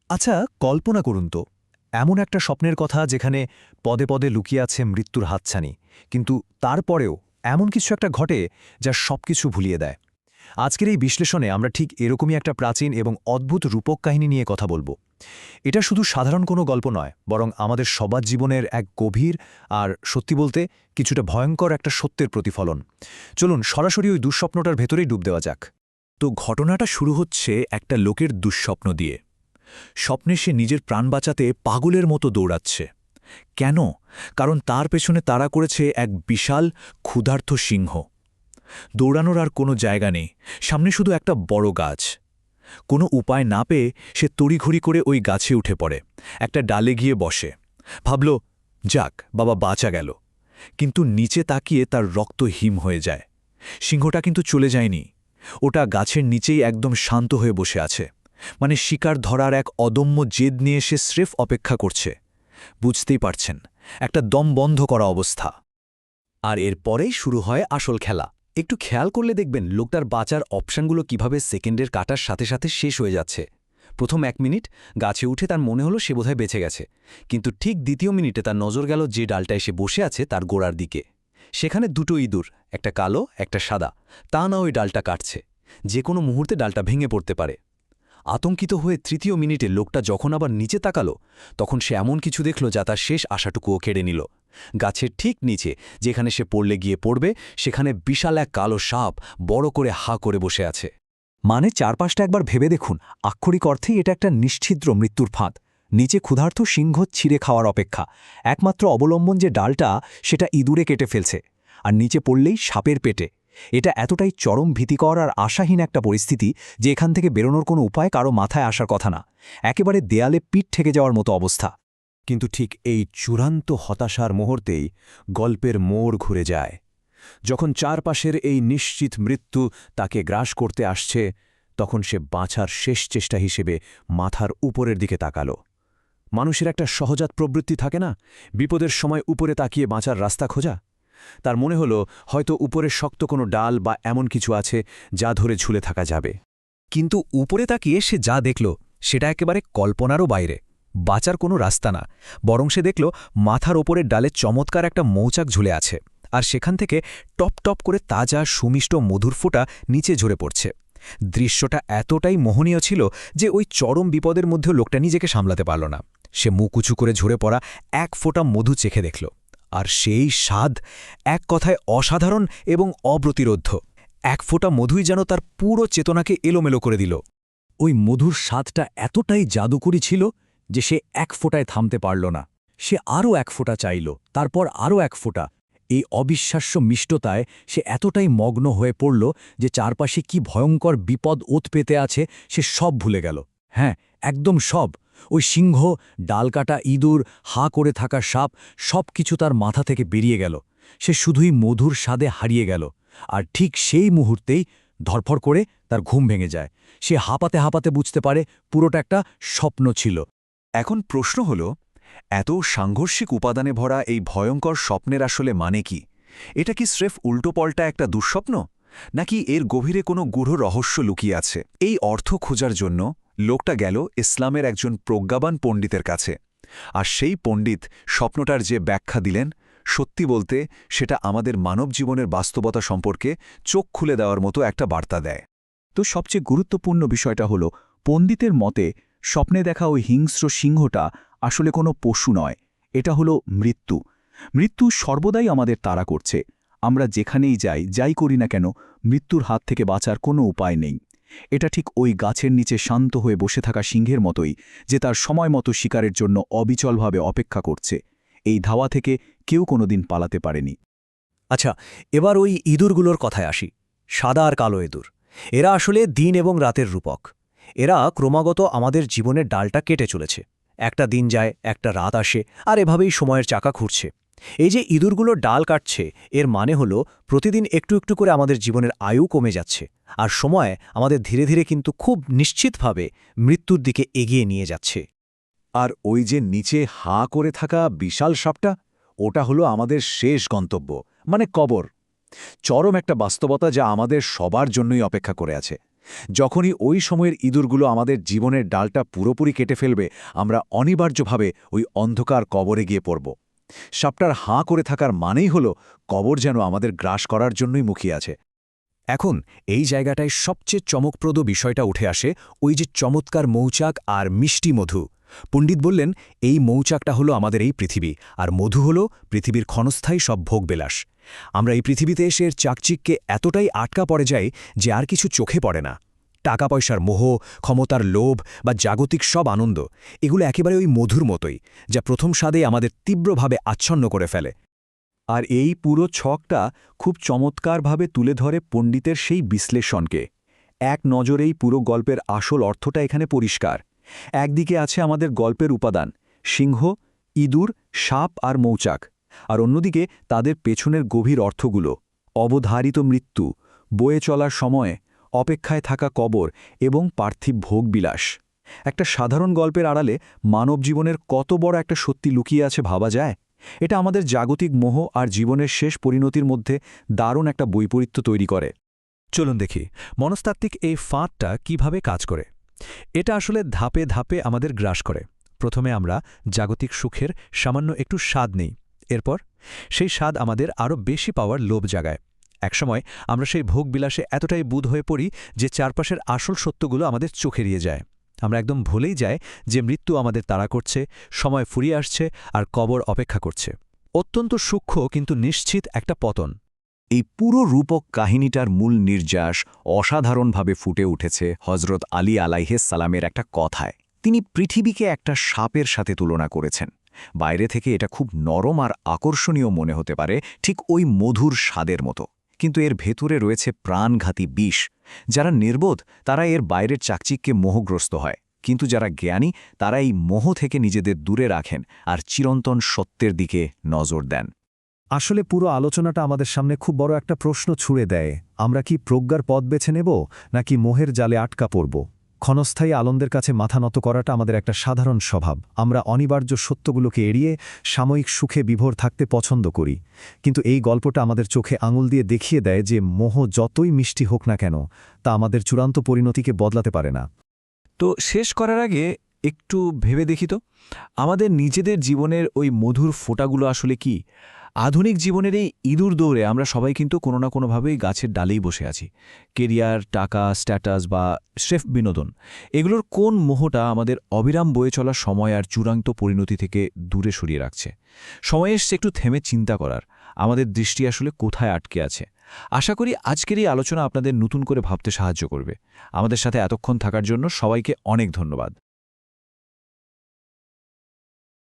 আচ্ছা, কল্পনা করুন তো, এমন একটা স্বপ্নের কথা যেখানে পদে পদে লুকিয়ে আছে মৃত্যুর হাতছানি, কিন্তু তারপরেও এমন কিছু একটা ঘটে যা সবকিছু ভুলিয়ে দেয়। আজকের এই বিশ্লেষণে আমরা ঠিক এরকমই একটা প্রাচীন এবং অদ্ভুত রূপক কাহিনী নিয়ে কথা বলবো। এটা শুধু সাধারণ কোনো গল্প নয়, বরং আমাদের সবার জীবনের এক গভীর আর সত্যি বলতে কিছুটা ভয়ঙ্কর একটা সত্যের প্রতিফলন। চলুন সরাসরি ওই দুঃস্বপ্নটার ভেতরেই ডুব দেওয়া যাক। তো ঘটনাটা শুরু হচ্ছে একটা লোকের দুঃস্বপ্ন দিয়ে। স্বপ্নে সে নিজের প্রাণ বাঁচাতে পাগলের মতো দৌড়াচ্ছে। কেন? কারণ তার পেছনে তাড়া করেছে এক বিশাল ক্ষুধার্ত সিংহ। দৌড়ানোর আর কোনো জায়গা নেই, সামনে শুধু একটা বড় গাছ। কোনো উপায় না পেয়ে সে তড়িঘড়ি করে ওই গাছে উঠে পড়ে, একটা ডালে গিয়ে বসে। ভাবল, যাক বাবা, বাঁচা গেল। কিন্তু নিচে তাকিয়ে তার রক্ত হিম হয়ে যায়। সিংহটা কিন্তু চলে যায়নি, ওটা গাছের নিচেই একদম শান্ত হয়ে বসে আছে। মানে শিকার ধরার এক অদম্য জেদ নিয়ে সে স্রেফ অপেক্ষা করছে। বুঝতেই পারছেন, একটা দম বন্ধ করা অবস্থা। আর এরপরেই শুরু হয় আসল খেলা। একটু খেয়াল করলে দেখবেন লোকটার বাঁচার অপশানগুলো কিভাবে সেকেন্ডের কাটার সাথে সাথে শেষ হয়ে যাচ্ছে। প্রথম 1 মিনিট গাছে উঠে তার মনে হলো সে বোধহয় বেঁচে গেছে, কিন্তু ঠিক দ্বিতীয় মিনিটে তার নজর গেল যে ডালটা এসে বসে আছে তার গোড়ার দিকে। সেখানে দুটো ইঁদুর, একটা কালো একটা সাদা, তা না ওই ডালটা কাটছে। যে কোনো মুহূর্তে ডালটা ভেঙে পড়তে পারে। আতঙ্কিত হয়ে তৃতীয় মিনিটে লোকটা যখন আবার নিচে তাকালো, তখন সে এমন কিছু দেখল যা তার শেষ আশাটুকুও কেড়ে নিল। গাছের ঠিক নিচে, যেখানে সে পড়লে গিয়ে পড়বে, সেখানে বিশাল এক কালো সাপ বড় করে হা করে বসে আছে। মানে চারপাশটা একবার ভেবে দেখুন, আক্ষরিক অর্থেই এটা একটা নিশ্ছিদ্র মৃত্যুর ফাঁদ। নিচে ক্ষুধার্ত সিংহ ছিঁড়ে খাওয়ার অপেক্ষা, একমাত্র অবলম্বন যে ডালটা সেটা ইঁদুরে কেটে ফেলছে, আর নিচে পড়লেই সাপের পেটে। এটা এতটাই চরম ভীতিকর আর আশাহীন একটা পরিস্থিতি যে এখান থেকে বেরোনোর কোনো উপায় কারো মাথায় আসার কথা না। একেবারে দেয়ালে পিঠ ঠেকে যাওয়ার মতো অবস্থা। কিন্তু ঠিক এই চূড়ান্ত হতাশার মুহূর্তেই গল্পের মোড় ঘুরে যায়। যখন চারপাশের এই নিশ্চিত মৃত্যু তাকে গ্রাস করতে আসছে, তখন সে বাঁচার শেষ চেষ্টা হিসেবে মাথার উপরের দিকে তাকাল। মানুষের একটা সহজাত প্রবৃত্তি থাকে না, বিপদের সময় উপরে তাকিয়ে বাঁচার রাস্তা খোঁজা। তার মনে হল হয়তো উপরে শক্ত কোনো ডাল বা এমন কিছু আছে যা ধরে ঝুলে থাকা যাবে। কিন্তু উপরে তাকিয়ে সে যা দেখল সেটা একেবারে কল্পনারও বাইরে। বাঁচার কোনো রাস্তা না, বরং সে দেখল মাথার ওপরের ডালে চমৎকার একটা মৌচাক ঝুলে আছে, আর সেখান থেকে টপ টপ করে তাজা সুমিষ্ট মধুর ফোঁটা নিচে ঝরে পড়ছে। দৃশ্যটা এতটাই মোহনীয় ছিল যে ওই চরম বিপদের মধ্যেও লোকটা নিজেকে সামলাতে পারল না। সে মুখ উঁচু করে ঝরে পড়া এক ফোঁটা মধু চেখে দেখল, আর সেই স্বাদ এক কথায় অসাধারণ এবং অপ্রতিরোধ্য। এক ফোঁটা মধুই যেন তার পুরো চেতনাকে এলোমেলো করে দিল। ওই মধুর স্বাদটা এতটাই জাদুকরী ছিল যে সে এক ফোঁটায় থামতে পারল না। সে আরও এক ফোঁটা চাইল, তারপর আরও এক ফোঁটা। এই অবিশ্বাস্য মিষ্টতায় সে এতটাই মগ্ন হয়ে পড়ল যে চারপাশে কি ভয়ঙ্কর বিপদ ওত পেতে আছে সে সব ভুলে গেল। হ্যাঁ, একদম সব। ওই সিংহ, ডালকাটা ইঁদুর, হা করে থাকা সাপ, সব কিছু তার মাথা থেকে বেরিয়ে গেল। সে শুধুই মধুর স্বাদে হারিয়ে গেল। আর ঠিক সেই মুহূর্তেই ধরফর করে তার ঘুম ভেঙে যায়। সে হাঁপাতে হাঁপাতে বুঝতে পারে পুরোটা একটা স্বপ্ন ছিল। এখন প্রশ্ন হল, এত সাংঘর্ষিক উপাদানে ভরা এই ভয়ঙ্কর স্বপ্নের আসলে মানে কি? এটা কি স্রেফ উল্টোপল্টা একটা দুঃস্বপ্ন, নাকি এর গভীরে কোনো গূঢ় রহস্য লুকিয়ে আছে? এই অর্থ খোঁজার জন্য লোকটা গেল ইসলামের একজন প্রজ্ঞাবান পণ্ডিতের কাছে। আর সেই পণ্ডিত স্বপ্নটার যে ব্যাখ্যা দিলেন, সত্যি বলতে সেটা আমাদের মানব জীবনের বাস্তবতা সম্পর্কে চোখ খুলে দেওয়ার মতো একটা বার্তা দেয়। তো সবচেয়ে গুরুত্বপূর্ণ বিষয়টা হলো, পণ্ডিতের মতে স্বপ্নে দেখা ওই হিংস্র সিংহটা আসলে কোনো পশু নয়, এটা হলো মৃত্যু। মৃত্যু সর্বদাই আমাদের তাড়া করছে। আমরা যেখানেই যাই করি না কেন, মৃত্যুর হাত থেকে বাঁচার কোনো উপায় নেই। এটা ঠিক ওই গাছের নিচে শান্ত হয়ে বসে থাকা সিংহের মতোই, যে তার সময় মতো শিকারের জন্য অবিচলভাবে অপেক্ষা করছে। এই ধাওয়া থেকে কেউ কোনোদিন পালাতে পারেনি। আচ্ছা, এবার ওই ইঁদুরগুলোর কথায় আসি। সাদা আর কালো ইঁদুর, এরা আসলে দিন এবং রাতের রূপক। এরা ক্রমাগত আমাদের জীবনের ডালটা কেটে চলেছে। একটা দিন যায়, একটা রাত আসে, আর এভাবেই সময়ের চাকা ঘুরছে। এই যে ইঁদুরগুলো ডাল কাটছে, এর মানে হলো প্রতিদিন একটু একটু করে আমাদের জীবনের আয়ু কমে যাচ্ছে, আর সময় আমাদের ধীরে ধীরে কিন্তু খুব নিশ্চিতভাবে মৃত্যুর দিকে এগিয়ে নিয়ে যাচ্ছে। আর ওই যে নিচে হাঁ করে থাকা বিশাল সাপটা, ওটা হলো আমাদের শেষ গন্তব্য, মানে কবর। চরম একটা বাস্তবতা যা আমাদের সবার জন্যই অপেক্ষা করে আছে। যখনই ওই সময়ের ইঁদুরগুলো আমাদের জীবনের ডালটা পুরোপুরি কেটে ফেলবে, আমরা অনিবার্যভাবে ওই অন্ধকার কবরে গিয়ে পড়ব। সাপটার হাঁ করে থাকার মানেই হল কবর যেন আমাদের গ্রাস করার জন্যই মুখিয়ে আছে। এখন এই জায়গাটায় সবচেয়ে চমকপ্রদ বিষয়টা উঠে আসে, ওই যে চমৎকার মৌচাক আর মিষ্টি মধু। পণ্ডিত বললেন এই মৌচাকটা হলো আমাদের এই পৃথিবী, আর মধু হলো পৃথিবীর ক্ষণস্থায়ী সব ভোগবিলাস। আমরা এই পৃথিবীতে এসে এর চাকচিক্যে এতটাই আটকা পড়ে যাই যে আর কিছু চোখে পড়ে না। টাকা পয়সার মোহ, ক্ষমতার লোভ বা জাগতিক সব আনন্দ, এগুলো একেবারে ওই মধুর মতোই, যা প্রথম স্বাদে আমাদের তীব্রভাবে আচ্ছন্ন করে ফেলে। আর এই পুরো ছকটা খুব চমৎকারভাবে তুলে ধরে পণ্ডিতের সেই বিশ্লেষণকে। এক নজরেই পুরো গল্পের আসল অর্থটা এখানে পরিষ্কার। একদিকে আছে আমাদের গল্পের উপাদান, সিংহ, ইঁদুর, সাপ আর মৌচাক, আর অন্যদিকে তাদের পেছনের গভীর অর্থগুলো, অবধারিত মৃত্যু, বয়ে চলার সময়, অপেক্ষায় থাকা কবর এবং পার্থিব ভোগবিলাস। একটা সাধারণ গল্পের আড়ালে মানব জীবনের কত বড় একটা সত্যি লুকিয়ে আছে ভাবা যায়। এটা আমাদের জাগতিক মোহ আর জীবনের শেষ পরিণতির মধ্যে দারুণ একটা বৈপরীত্য তৈরি করে। চলুন দেখি মনস্তাত্ত্বিক এই ফাঁদটা কিভাবে কাজ করে। এটা আসলে ধাপে ধাপে আমাদের গ্রাস করে। প্রথমে আমরা জাগতিক সুখের সামান্য একটু স্বাদ নেই, এরপর সেই স্বাদ আমাদের আরও বেশি পাওয়ার লোভ জাগায়। একসময় আমরা সেই ভোগবিলাসে এতটাই বুঁদ হয়ে পড়ি যে চারপাশের আসল সত্যগুলো আমাদের চোখে এড়িয়ে যায়। আমরা একদম ভুলেই যাই যে মৃত্যু আমাদের তাড়া করছে, সময় ফুরিয়ে আসছে, আর কবর অপেক্ষা করছে। অত্যন্ত সূক্ষ্ম কিন্তু নিশ্চিত একটা পতন। এই পুরো রূপক কাহিনীটার মূল নির্যাস অসাধারণভাবে ফুটে উঠেছে হজরত আলী আলাইহিস সালামের একটা কথায়। তিনি পৃথিবীকে একটা সাপের সাথে তুলনা করেছেন। বাইরে থেকে এটা খুব নরম আর আকর্ষণীয় মনে হতে পারে, ঠিক ওই মধুর স্বাদের মতো, কিন্তু এর ভেতরে রয়েছে প্রাণঘাতী বিষ। যারা নির্বোধ তারা এর বাইরের চাকচিক্যে মোহগ্রস্ত হয়, কিন্তু যারা জ্ঞানী তারা এই মোহ থেকে নিজেদের দূরে রাখেন আর চিরন্তন সত্যের দিকে নজর দেন। আসলে পুরো আলোচনাটা আমাদের সামনে খুব বড় একটা প্রশ্ন ছুড়ে দেয়। আমরা কি প্রজ্ঞার পথ বেছে নেব, নাকি মোহের জালে আটকা পড়ব? ক্ষণস্থায়ী আনন্দের কাছে মাথা নত করাটা আমাদের একটা সাধারণ স্বভাব। আমরা অনিবার্য সত্যগুলোকে এড়িয়ে সাময়িক সুখে বিভোর থাকতে পছন্দ করি। কিন্তু এই গল্পটা আমাদের চোখে আঙুল দিয়ে দেখিয়ে দেয় যে মোহ যতই মিষ্টি হোক না কেন, তা আমাদের চূড়ান্ত পরিণতিকে বদলাতে পারে না। তো শেষ করার আগে একটু ভেবে দেখি তো, আমাদের নিজেদের জীবনের ওই মধুর ফোঁটাগুলো আসলে কি? আধুনিক জীবনের এই ইঁদুর দৌড়ে আমরা সবাই কিন্তু কোনো না কোনোভাবেই গাছের ডালেই বসে আছি। কেরিয়ার, টাকা, স্ট্যাটাস বা স্রেফ বিনোদন, এগুলোর কোন মোহটা আমাদের অবিরাম বয়ে চলা সময় আর চূড়ান্ত পরিণতি থেকে দূরে সরিয়ে রাখছে? সময় এসছে একটু থেমে চিন্তা করার, আমাদের দৃষ্টি আসলে কোথায় আটকে আছে। আশা করি আজকের এই আলোচনা আপনাদের নতুন করে ভাবতে সাহায্য করবে। আমাদের সাথে এতক্ষণ থাকার জন্য সবাইকে অনেক ধন্যবাদ।